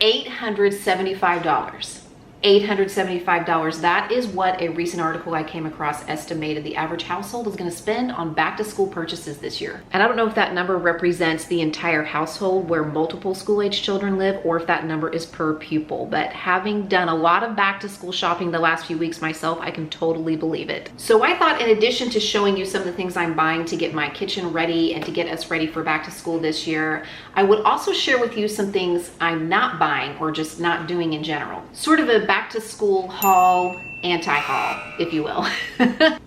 $875. $875. That is what a recent article I came across estimated the average household is going to spend on back to school purchases this year. And I don't know if that number represents the entire household where multiple school age children live, or if that number is per pupil. But having done a lot of back to school shopping the last few weeks myself, I can totally believe it. So I thought, in addition to showing you some of the things I'm buying to get my kitchen ready and to get us ready for back to school this year, I would also share with you some things I'm not buying or just not doing in general. Sort of a back to school haul, anti-haul, if you will.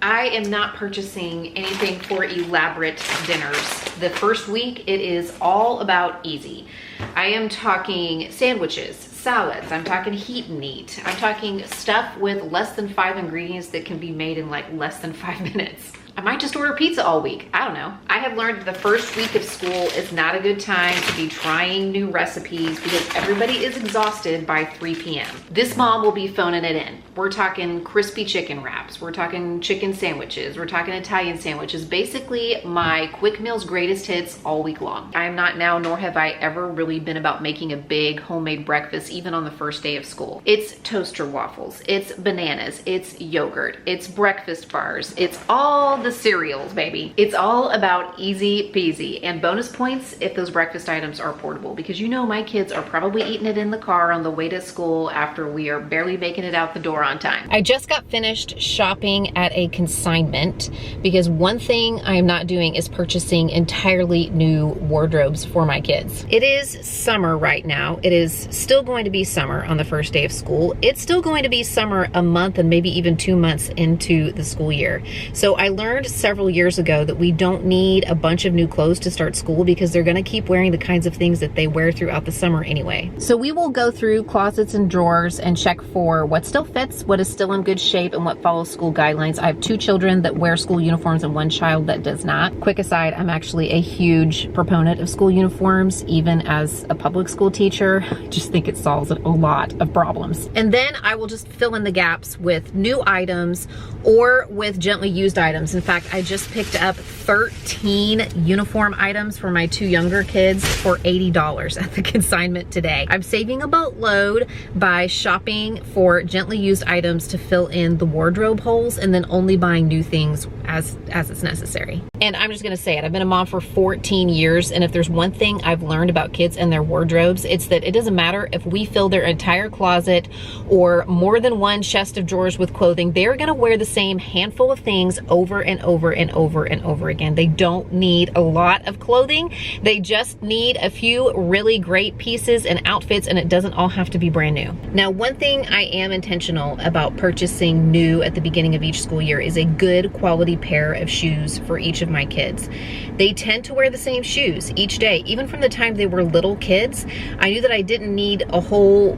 I am not purchasing anything for elaborate dinners. The first week, it is all about easy. I am talking sandwiches, salads, I'm talking heat and eat. I'm talking stuff with less than 5 ingredients that can be made in like less than 5 minutes. I might just order pizza all week. I don't know. I have learned that the first week of school is not a good time to be trying new recipes because everybody is exhausted by 3 p.m. This mom will be phoning it in. We're talking crispy chicken wraps. We're talking chicken sandwiches. We're talking Italian sandwiches. Basically, my quick meals greatest hits all week long. I am not now, nor have I ever really been about making a big homemade breakfast, even on the first day of school. It's toaster waffles. It's bananas. It's yogurt. It's breakfast bars. It's all the cereals, baby. It's all about easy peasy, and bonus points if those breakfast items are portable, because you know my kids are probably eating it in the car on the way to school after we are barely making it out the door on time. I just got finished shopping at a consignment because one thing I am not doing is purchasing entirely new wardrobes for my kids. It is summer right now. It is still going to be summer on the first day of school. It's still going to be summer a month and maybe even 2 months into the school year. So I learned several years ago that we don't need a bunch of new clothes to start school because they're going to keep wearing the kinds of things that they wear throughout the summer anyway. So we will go through closets and drawers and check for what still fits, what is still in good shape, and what follows school guidelines. I have 2 children that wear school uniforms and 1 child that does not. Quick aside, I'm actually a huge proponent of school uniforms, even as a public school teacher. I just think it solves a lot of problems. And then I will just fill in the gaps with new items or with gently used items. In fact, I just picked up 13 uniform items for my 2 younger kids for $80 at the consignment today. I'm saving a boatload by shopping for gently used items to fill in the wardrobe holes and then only buying new things as it's necessary. And I'm just gonna say it, I've been a mom for 14 years, and if there's one thing I've learned about kids and their wardrobes, it's that it doesn't matter if we fill their entire closet or more than 1 chest of drawers with clothing, they're gonna wear the same handful of things over and over and over and over again. They don't need a lot of clothing. They just need a few really great pieces and outfits, and it doesn't all have to be brand new. Now, one thing I am intentional about purchasing new at the beginning of each school year is a good quality pair of shoes for each of my kids. They tend to wear the same shoes each day. Even from the time they were little kids, I knew that I didn't need a whole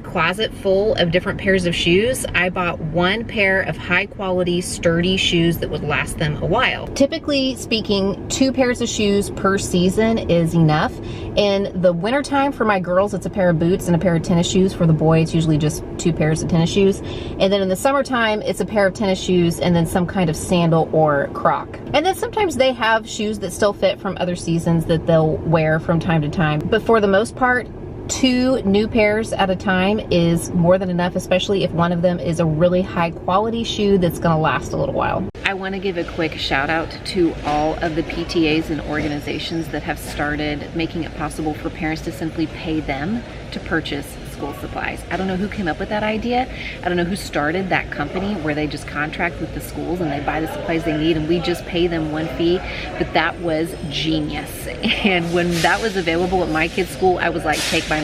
closet full of different pairs of shoes. I bought 1 pair of high quality, sturdy shoes that would last them a while. Typically speaking, 2 pairs of shoes per season is enough. In the wintertime for my girls, it's a pair of boots and a pair of tennis shoes. For the boy, it's usually just 2 pairs of tennis shoes. And then in the summertime, it's a pair of tennis shoes and then some kind of sandal or croc. And then sometimes they have shoes that still fit from other seasons that they'll wear from time to time. But for the most part, 2 new pairs at a time is more than enough, especially if one of them is a really high quality shoe that's gonna last a little while. I want to give a quick shout out to all of the PTAs and organizations that have started making it possible for parents to simply pay them to purchase school supplies. I don't know who came up with that idea. I don't know who started that company where they just contract with the schools and they buy the supplies they need and we just pay them 1 fee, but that was genius. And when that was available at my kids' school, I was like, take my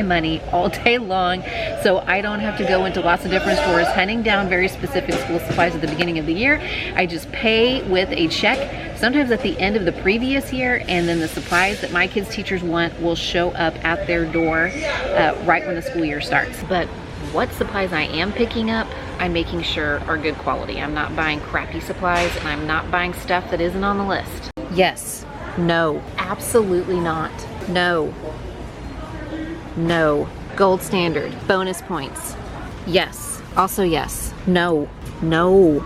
money all day long, so I don't have to go into lots of different stores hunting down very specific school supplies at the beginning of the year. I just pay with a check, sometimes at the end of the previous year, and then the supplies that my kids' teachers want will show up at their door right when the school year starts. But what supplies I am picking up, I'm making sure are good quality. I'm not buying crappy supplies, and I'm not buying stuff that isn't on the list. Yes, no, absolutely not. No, no. Gold standard, bonus points. Yes, also yes. No, no.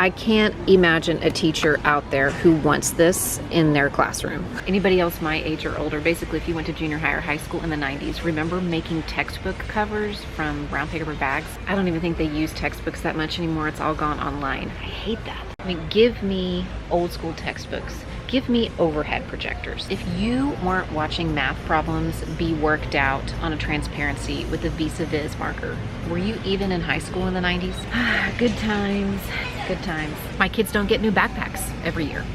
I can't imagine a teacher out there who wants this in their classroom. Anybody else my age or older, basically if you went to junior high or high school in the 90s, remember making textbook covers from brown paper bags? I don't even think they use textbooks that much anymore. It's all gone online. I hate that. I mean, give me old school textbooks. Give me overhead projectors. If you weren't watching math problems be worked out on a transparency with a vis-a-vis marker, were you even in high school in the 90s? Good times, good times. My kids don't get new backpacks every year.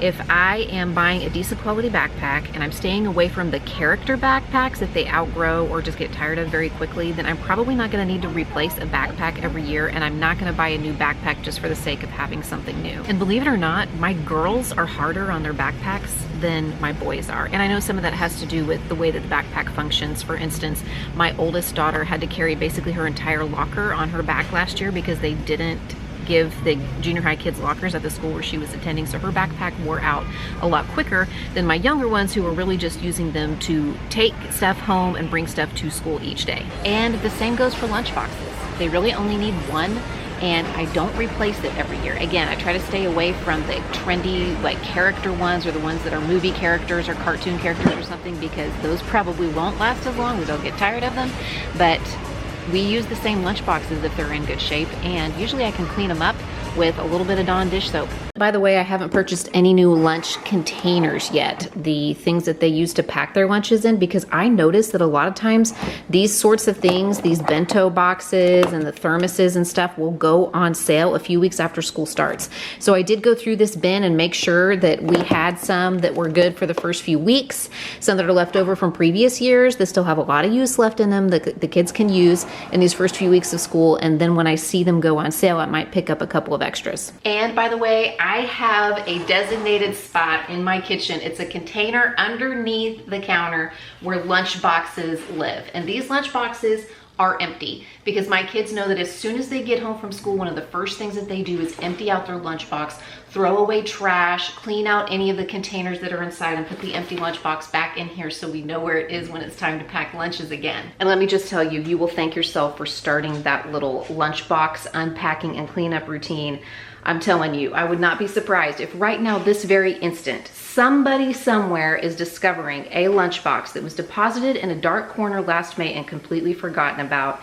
If I am buying a decent quality backpack and I'm staying away from the character backpacks that they outgrow or just get tired of very quickly, then I'm probably not gonna need to replace a backpack every year, and I'm not gonna buy a new backpack just for the sake of having something new. And believe it or not, my girls are harder on their backpacks than my boys are. And I know some of that has to do with the way that the backpack functions. For instance, my oldest daughter had to carry basically her entire locker on her back last year because they didn't give the junior high kids lockers at the school where she was attending, so her backpack wore out a lot quicker than my younger ones, who were really just using them to take stuff home and bring stuff to school each day. And the same goes for lunch boxes. They really only need one, and I don't replace it every year. Again, I try to stay away from the trendy like character ones or the ones that are movie characters or cartoon characters or something, because those probably won't last as long. We don't get tired of them, but we use the same lunch boxes if they're in good shape, and usually I can clean them up with a little bit of Dawn dish soap. By the way, I haven't purchased any new lunch containers yet, the things that they use to pack their lunches in, because I noticed that a lot of times these sorts of things, these bento boxes and the thermoses and stuff, will go on sale a few weeks after school starts. So I did go through this bin and make sure that we had some that were good for the first few weeks, some that are left over from previous years that still have a lot of use left in them that the kids can use in these first few weeks of school, and then when I see them go on sale, I might pick up a couple of extras. And by the way, I have a designated spot in my kitchen. It's a container underneath the counter where lunch boxes live. And these lunch boxes are empty because my kids know that as soon as they get home from school, one of the first things that they do is empty out their lunchbox, throw away trash, clean out any of the containers that are inside, and put the empty lunchbox back in here so we know where it is when it's time to pack lunches again. And let me just tell you, you will thank yourself for starting that little lunchbox unpacking and cleanup routine. I'm telling you, I would not be surprised if right now, this very instant, somebody somewhere is discovering a lunchbox that was deposited in a dark corner last May and completely forgotten about,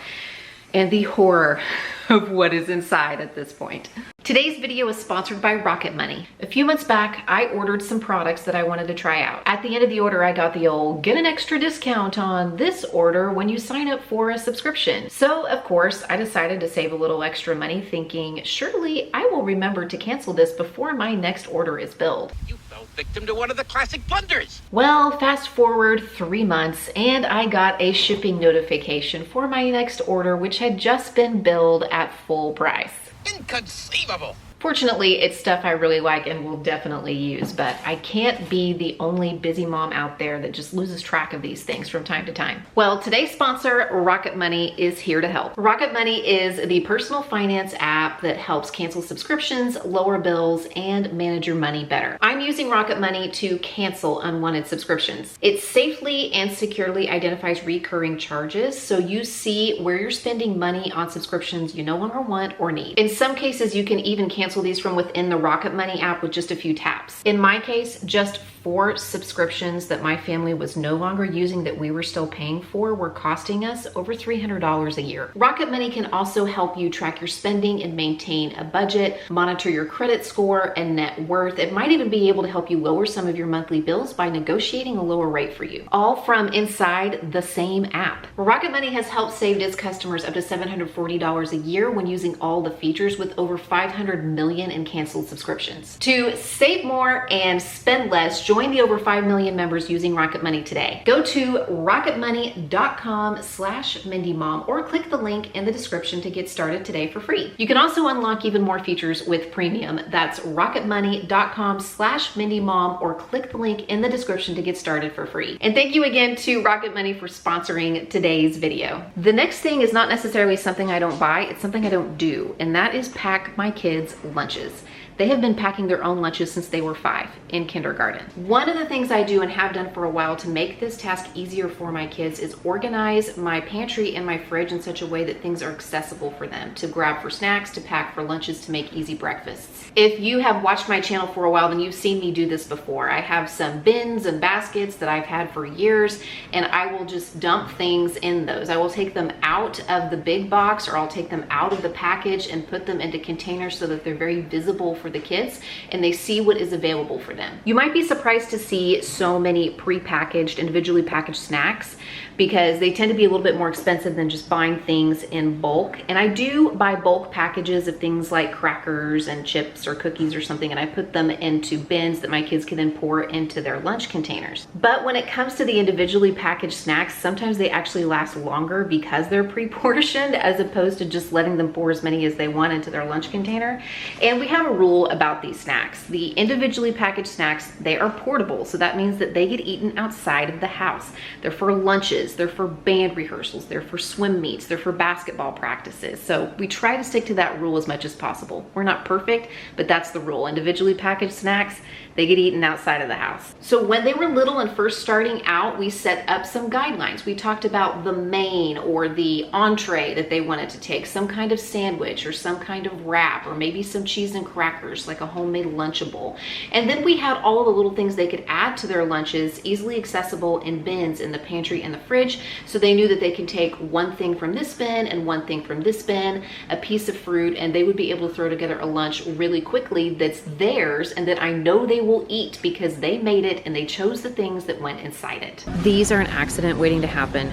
and the horror of what is inside at this point. Today's video is sponsored by Rocket Money. A few months back, I ordered some products that I wanted to try out. At the end of the order, I got the old get an extra discount on this order when you sign up for a subscription. So of course, I decided to save a little extra money, thinking surely I will remember to cancel this before my next order is billed. You fell victim to one of the classic blunders. Well, fast forward 3 months and I got a shipping notification for my next order, which had just been billed at full price. Inconceivable. Fortunately, it's stuff I really like and will definitely use, but I can't be the only busy mom out there that just loses track of these things from time to time. Well, today's sponsor, Rocket Money, is here to help. Rocket Money is the personal finance app that helps cancel subscriptions, lower bills, and manage your money better. I'm using Rocket Money to cancel unwanted subscriptions. It safely and securely identifies recurring charges, so you see where you're spending money on subscriptions you no longer want or need. In some cases, you can even cancel these from within the Rocket Money app with just a few taps. In my case, just 4 subscriptions that my family was no longer using that we were still paying for were costing us over $300 a year. Rocket Money can also help you track your spending and maintain a budget, monitor your credit score and net worth. It might even be able to help you lower some of your monthly bills by negotiating a lower rate for you, all from inside the same app. Rocket Money has helped save its customers up to $740 a year when using all the features, with over 500 million in canceled subscriptions. To save more and spend less, join the over 5 million members using Rocket Money today. Go to rocketmoney.com/MindyMom or click the link in the description to get started today for free. You can also unlock even more features with premium. That's rocketmoney.com/MindyMom or click the link in the description to get started for free. And thank you again to Rocket Money for sponsoring today's video. The next thing is not necessarily something I don't buy, it's something I don't do, and that is pack my kids' lunches. They have been packing their own lunches since they were 5 in kindergarten. One of the things I do and have done for a while to make this task easier for my kids is organize my pantry and my fridge in such a way that things are accessible for them to grab for snacks, to pack for lunches, to make easy breakfasts. If you have watched my channel for a while, then you've seen me do this before. I have some bins and baskets that I've had for years, and I will just dump things in those. I will take them out of the big box, or I'll take them out of the package and put them into containers so that they're very visible for the kids and they see what is available for them. You might be surprised to see so many pre-packaged, individually packaged snacks, because they tend to be a little bit more expensive than just buying things in bulk. And I do buy bulk packages of things like crackers and chips or cookies or something, and I put them into bins that my kids can then pour into their lunch containers. But when it comes to the individually packaged snacks, sometimes they actually last longer because they're pre-portioned, as opposed to just letting them pour as many as they want into their lunch container. And we have a rule about these snacks. The individually packaged snacks, they are portable, so that means that they get eaten outside of the house. They're for lunches, they're for band rehearsals, they're for swim meets, they're for basketball practices. So we try to stick to that rule as much as possible. We're not perfect, but that's the rule. Individually packaged snacks, they get eaten outside of the house. So when they were little and first starting out, we set up some guidelines. We talked about the main or the entree that they wanted to take, some kind of sandwich or some kind of wrap, or maybe some cheese and crackers, like a homemade Lunchable. And then we had all the little things they could add to their lunches, easily accessible in bins in the pantry and the fridge, so they knew that they can take one thing from this bin and one thing from this bin, a piece of fruit, and they would be able to throw together a lunch really quickly that's theirs and that I know they will eat because they made it and they chose the things that went inside it. These are an accident waiting to happen.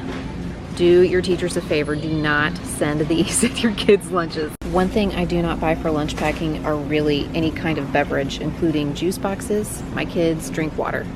Do your teachers a favor, do not send these with your kids' lunches. One thing I do not buy for lunch packing are really any kind of beverage, including juice boxes. My kids drink water.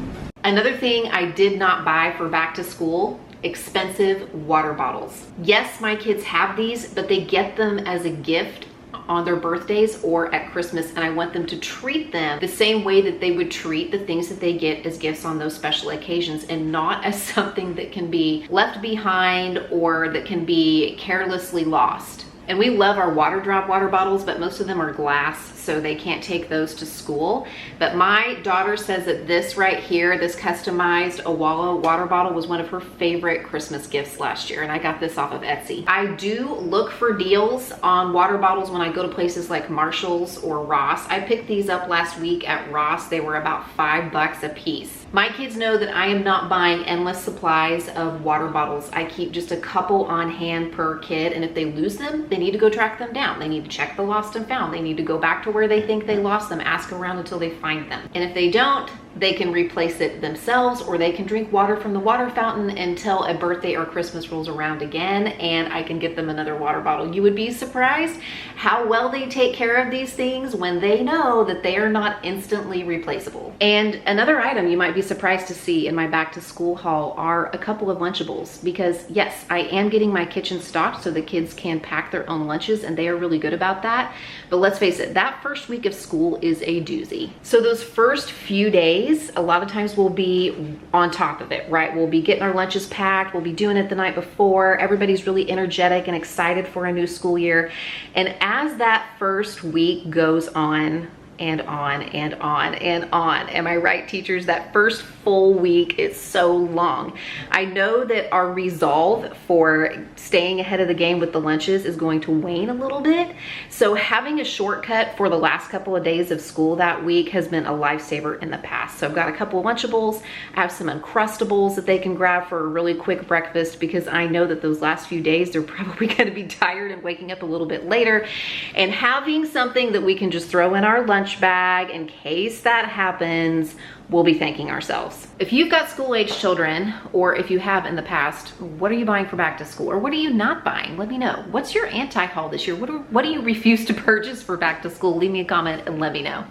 Another thing I did not buy for back to school, expensive water bottles. Yes, my kids have these, but they get them as a gift on their birthdays or at Christmas, and I want them to treat them the same way that they would treat the things that they get as gifts on those special occasions, and not as something that can be left behind or that can be carelessly lost. And we love our water drop water bottles, but most of them are glass, so they can't take those to school. But my daughter says that this right here, this customized Awala water bottle, was one of her favorite Christmas gifts last year, and I got this off of Etsy. I do look for deals on water bottles when I go to places like Marshall's or Ross. I picked these up last week at Ross. They were about $5 a piece. My kids know that I am not buying endless supplies of water bottles. I keep just a couple on hand per kid, and if they lose them, they need to go track them down. They need to check the lost and found. They need to go back to where they think they lost them, ask around until they find them. And if they don't, they can replace it themselves, or they can drink water from the water fountain until a birthday or Christmas rolls around again, and I can get them another water bottle. You would be surprised how well they take care of these things when they know that they are not instantly replaceable. And another item you might be surprised to see in my back to school haul are a couple of Lunchables, because yes, I am getting my kitchen stocked so the kids can pack their own lunches, and they are really good about that. But let's face it, that first week of school is a doozy. So those first few days, a lot of times we'll be on top of it, right? We'll be getting our lunches packed. We'll be doing it the night before. Everybody's really energetic and excited for a new school year. And as that first week goes on, and on and on and on. Am I right, teachers? That first full week is so long. I know that our resolve for staying ahead of the game with the lunches is going to wane a little bit. So having a shortcut for the last couple of days of school that week has been a lifesaver in the past. So I've got a couple of Lunchables. I have some Uncrustables that they can grab for a really quick breakfast, because I know that those last few days they're probably going to be tired and waking up a little bit later. And having something that we can just throw in our lunch bag in case that happens, we'll be thanking ourselves. If you've got school-age children, or if you have in the past, what are you buying for back to school, or what are you not buying? Let me know. What's your anti-haul this year? What do you refuse to purchase for back to school? Leave me a comment and let me know.